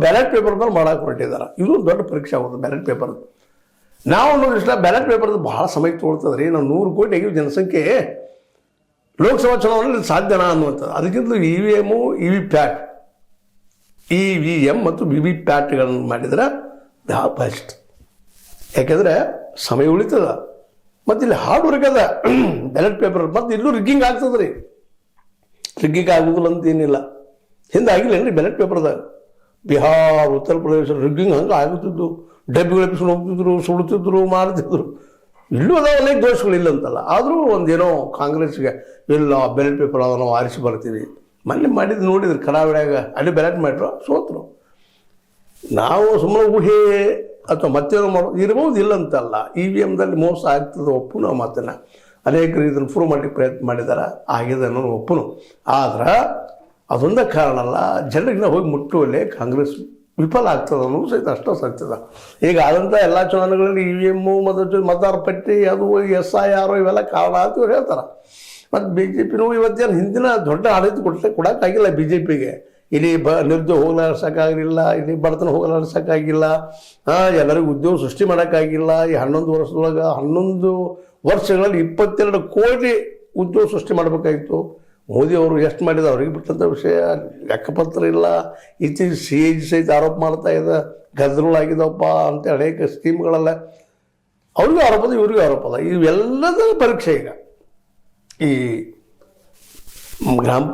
Ballot paper ಮೇಲೆ ಮಾಡಕ್ಕೆ ಹೊರಟಿದ್ದಾರೆ. ಇದು ದೊಡ್ಡ ಪರೀಕ್ಷೆ ಆಗೋದು ಬ್ಯಾಲೆಟ್ ಪೇಪರ್. ನಾವು ನೋಡಿಷ್ಟ ಬ್ಯಾಲೆಟ್ ಪೇಪರ್ದು ಭಾಳ ಸಮಯ ತೊಗೊಳ್ತದೆ ರೀ. ನಾವು 100 ಕೋಟಿ ಆಗಿವಿ ಜನಸಂಖ್ಯೆ, ಲೋಕಸಭಾ ಚುನಾವಣೆಯಲ್ಲಿ ಸಾಧ್ಯನಾ ಅನ್ನುವಂಥದ್ದು. ಅದಕ್ಕಿಂತ EVM, EVM ಮತ್ತು VVPATಗಳನ್ನು ಮಾಡಿದ್ರೆ ಬೆಸ್ಟ್. ಯಾಕೆಂದರೆ ಸಮಯ ಉಳಿತದ ಮತ್ತು ಇಲ್ಲಿ ಹಾರ್ಡ್ ವರ್ಕ್ ಅದ ಬ್ಯಾಲೆಟ್ ಪೇಪರ್. ಮತ್ತು ಇಲ್ಲೂ ರಿಗ್ಗಿಂಗ್ ಆಗ್ತದೆ ರೀ. ರಿಗ್ಗಿಂಗ್ ಆಗೋದಿಲ್ಲ ಅಂತ ಏನಿಲ್ಲ. ಹಿಂದೆ ಆಗಿಲ್ಲ ಏನ್ರಿ ಬ್ಯಾಲೆಟ್ ಪೇಪರ್ದಾಗ. ಬಿಹಾರ್, ಉತ್ತರ ಪ್ರದೇಶ ರಿಗ್ಗಿಂಗ್ ಹಂಗೆ ಆಗುತ್ತಿದ್ದು, ಡಬ್ಬಿಗಳು ಎಪ್ಪಿಸ್ಕೊಂಡು ಹೋಗ್ತಿದ್ರು, ಸುಡ್ತಿದ್ರು, ಮಾರ್ತಿದ್ರು. ಇಲ್ಲೂ ಅದ ಅನೇಕ ದೋಷಗಳಿಲ್ಲ ಅಂತಲ್ಲ. ಆದರೂ ಒಂದೇನೋ ಕಾಂಗ್ರೆಸ್ಗೆ ಇಲ್ಲ ಬ್ಯಾಲೆಟ್ ಪೇಪರ್ ಅದ ನಾವು ಆರಿಸಿ ಬರ್ತೀವಿ. ಮೊನ್ನೆ ಮಾಡಿದ್ದು ನೋಡಿದ್ರು ಕರಾವಳಿಯಾಗ, ಅಲ್ಲಿ ಬ್ಯಾಲೆಟ್ ಮಾಡಿದ್ರು, ಸೋತರು. ನಾವು ಸುಮ್ಮನೆ ಊಹೆ ಅಥವಾ ಮತ್ತೇನೋ ಮಾಡೋದು ಇರ್ಬೋದು, ಇಲ್ಲ ಅಂತಲ್ಲ. EVMದಲ್ಲಿ ಮೋಸ ಆಗ್ತದೆ, ಒಪ್ಪು. ನಾವು ಮಾತನ್ನು ಅನೇಕರು ಇದನ್ನು ಪ್ರೂವ್ ಮಾಡಲಿಕ್ಕೆ ಪ್ರಯತ್ನ ಮಾಡಿದ್ದಾರೆ, ಆಗಿದೆ ಅನ್ನೋದು ಒಪ್ಪುನು. ಆದ್ರೆ ಅದೊಂದೇ ಕಾರಣ ಅಲ್ಲ, ಜನರಿಗೆ ಹೋಗಿ ಮುಟ್ಟುವಲ್ಲೇ ಕಾಂಗ್ರೆಸ್ ವಿಫಲ ಆಗ್ತದೆ ಅನ್ನೋದು ಸಹಿತ ಅಷ್ಟೇ ಸತ್ಯದ. ಈಗ ಆದಂಥ ಎಲ್ಲ ಚುನಾವಣೆಗಳಲ್ಲಿ EVM ಮತ್ತು ಮತದಾರ ಪಟ್ಟಿ, ಅದು SIR ಇವೆಲ್ಲ ಕಾರಣ ಅಂತ ಇವ್ರು ಹೇಳ್ತಾರೆ. ಮತ್ತು BJPನೂ ಇವತ್ತೇನು ಹಿಂದಿನ ದೊಡ್ಡ ಆಡಳಿತ ಕೊಡೋಕ್ಕಾಗಿಲ್ಲ BJPಗೆ. ಇಲ್ಲಿ ನಿರುದ್ಯೋಗ ಹೋಗಲಾಡ್ಸೋಕ್ಕಾಗಲಿಲ್ಲ, ಇಲ್ಲಿ ಬಡತನ ಹೋಗಲಾಡ್ಸೋಕ್ಕಾಗಿಲ್ಲ, ಎಲ್ಲರಿಗೂ ಉದ್ಯೋಗ ಸೃಷ್ಟಿ ಮಾಡೋಕ್ಕಾಗಿಲ್ಲ. ಈ 11 ವರ್ಷದೊಳಗೆ 11 ವರ್ಷಗಳಲ್ಲಿ 22 ಕೋಟಿ ಉದ್ಯೋಗ ಸೃಷ್ಟಿ ಮಾಡಬೇಕಾಗಿತ್ತು. ಮೋದಿ ಅವರು ಎಷ್ಟು ಮಾಡಿದ ಅವ್ರಿಗೆ ಬಿಟ್ಟಂಥ ವಿಷಯ ಲೆಕ್ಕಪತ್ರ ಇಲ್ಲ. ಇತ್ತೀಚೆಗೆ CAG ಸಹಿತ ಆರೋಪ ಮಾಡ್ತಾ ಇದೆ, ಗದ್ದಲಗಳಾಗಿದ್ದವಪ್ಪ ಅಂತ ಅನೇಕ ಸ್ಕೀಮ್ಗಳೆಲ್ಲ ಅವ್ರಿಗೂ ಆರೋಪದ, ಇವ್ರಿಗೂ ಆರೋಪದ. ಇವೆಲ್ಲದ ಪರೀಕ್ಷೆ ಈಗ ಈ ಗ್ರಾಮ